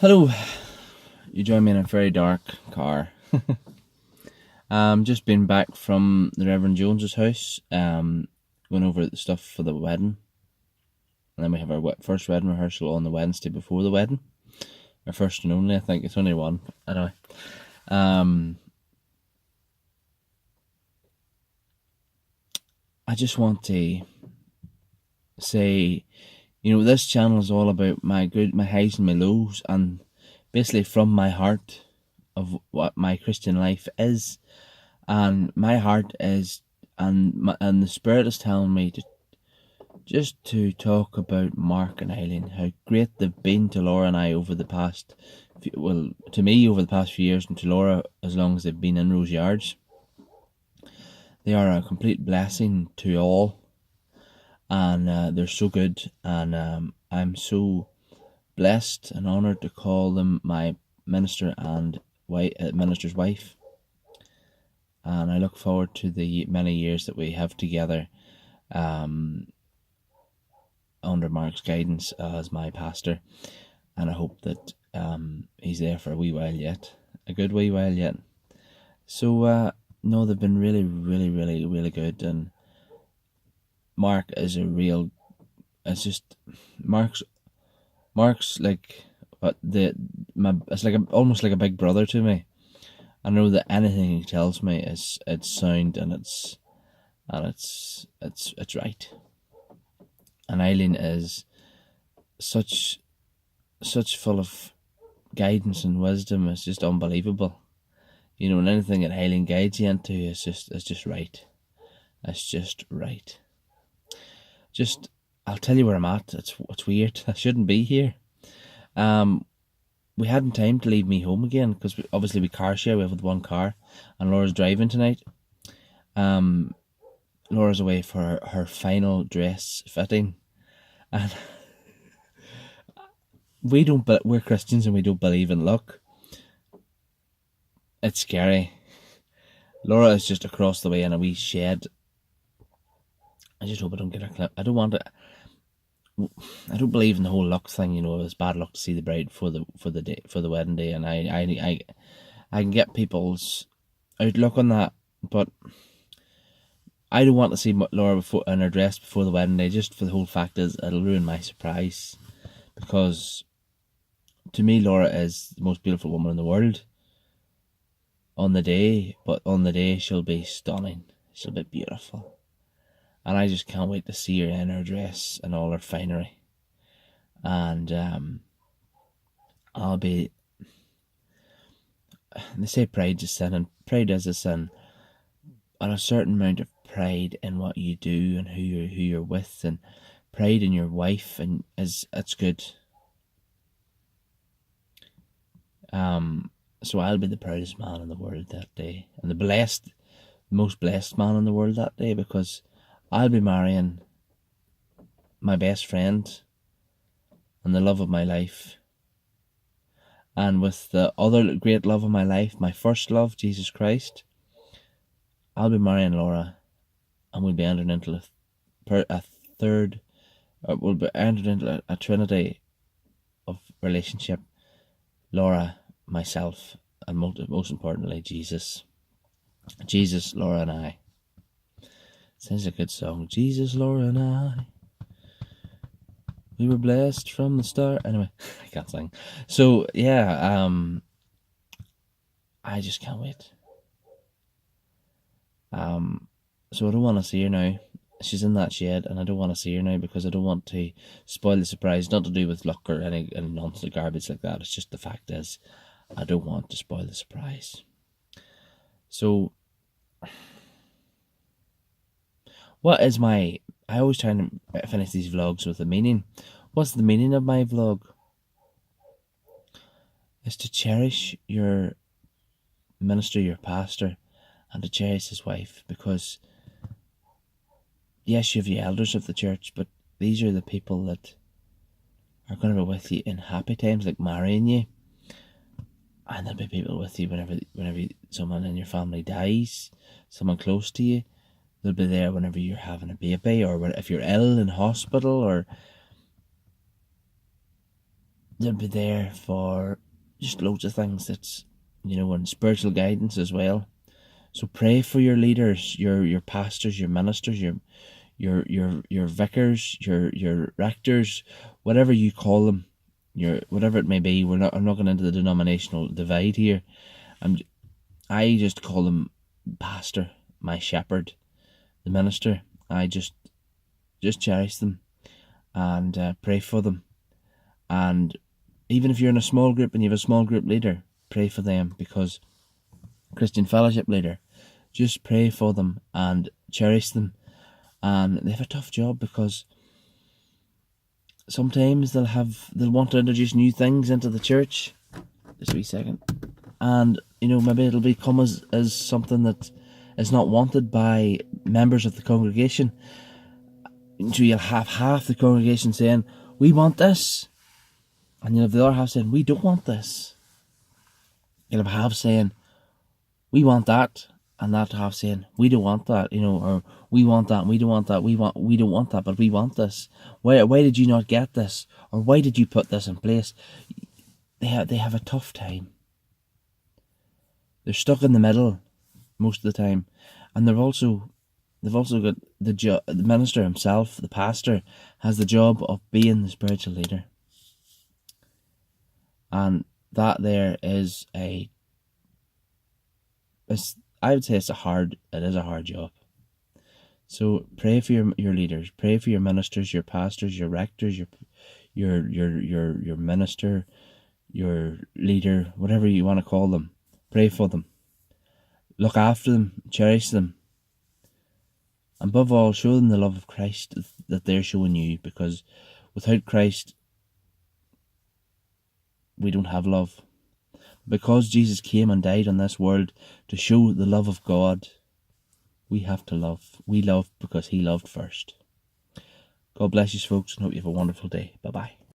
Hello, you join me in a very dark car. Just been back from the Reverend Jones's house, going over the stuff for the wedding. And then we have our first wedding rehearsal on the Wednesday before the wedding. Our first and only, I think. It's only one, anyway. I just want to say, this channel is all about my highs and my lows, and basically from my heart of what my Christian life is. And my heart is, and the Spirit is telling me just to talk about Mark and Eileen, how great they've been to Laura and I over the past, to me over the past few years, and to Laura as long as they've been in Rose Yards. They are a complete blessing to all, and they're so good, and I'm so blessed and honoured to call them my minister and minister's wife. And I look forward to the many years that we have together under Mark's guidance as my pastor. And I hope that he's there for a wee while yet. A good wee while yet. So, no, they've been really, really, really, really good. And Mark is Mark's like, it's like almost like a big brother to me. I know that anything he tells me it's sound and it's right. And Eileen is such full of guidance and wisdom. It's just unbelievable. And anything that Eileen guides you into is just right. It's just right. I'll tell you where I'm at. It's weird. I shouldn't be here. We hadn't time to leave me home again because obviously we car share. We have one car, and Laura's driving tonight. Laura's away for her final dress fitting, and we're Christians and we don't believe in luck. It's scary. Laura is just across the way in a wee shed. I just hope I don't get her clip. I don't want it. I don't believe in the whole luck thing. It's bad luck to see the bride for the wedding day, and I can get people's outlook on that, but I don't want to see Laura in her dress before the wedding day. Just for the whole fact is it'll ruin my surprise, because to me Laura is the most beautiful woman in the world on the day, but on the day she'll be stunning. She'll be beautiful. And I just can't wait to see her in her dress and all her finery. And I'll be... They say pride's a sin, and pride is a sin. And a certain amount of pride in what you do and who you're with, and pride in your wife, and it's good. So I'll be the proudest man in the world that day, and the most blessed man in the world that day, because I'll be marrying my best friend and the love of my life. And with the other great love of my life, my first love, Jesus Christ, I'll be marrying Laura, and we'll be entering into we'll be entering into a trinity of relationship. Laura, myself, and most importantly, Jesus. Jesus, Laura, and I. Sounds like a good song. Jesus, Laura, and I. We were blessed from the start. Anyway, I can't sing. So, yeah, I just can't wait. So I don't want to see her now. She's in that shed, and I don't want to see her now because I don't want to spoil the surprise. Not to do with luck or any nonsense or garbage like that. It's just the fact is, I don't want to spoil the surprise. So, what is I always try to finish these vlogs with a meaning. What's the meaning of my vlog? It's to cherish your minister, your pastor, and to cherish his wife, because yes, you have the elders of the church, but these are the people that are going to be with you in happy times, like marrying you. And there'll be people with you whenever someone in your family dies, someone close to you. They'll be there whenever you're having a baby, or if you're ill in hospital, or they'll be there for just loads of things. That's, and spiritual guidance as well. So pray for your leaders, your pastors, your ministers, your vicars, your rectors, whatever you call them, whatever it may be. I'm not going into the denominational divide here. I just call them pastor, my shepherd, the minister. I just cherish them and pray for them. And even if you're in a small group and you have a small group leader, pray for them, because Christian fellowship leader, just pray for them and cherish them. And they have a tough job, because sometimes they'll want to introduce new things into the church. Just a wee second. And, maybe it'll become as something that is not wanted by members of the congregation. So you'll have half the congregation saying, we want this. And you'll have the other half saying, we don't want this. You'll have half saying, we want that. And that half saying, we don't want that, or we want that and we don't want that. We don't want that, but we want this. Why did you not get this? Or why did you put this in place? They have a tough time. They're stuck in the middle most of the time. And they've also got the minister himself, the pastor, has the job of being the spiritual leader. And that there is I would say it is a hard job. So pray for your leaders, pray for your ministers, your pastors, your rectors, your minister, your leader, whatever you want to call them. Pray for them. Look after them, cherish them. Above all, show them the love of Christ that they're showing you, because without Christ, we don't have love. Because Jesus came and died on this world to show the love of God, we have to love. We love because he loved first. God bless you, folks, and hope you have a wonderful day. Bye-bye.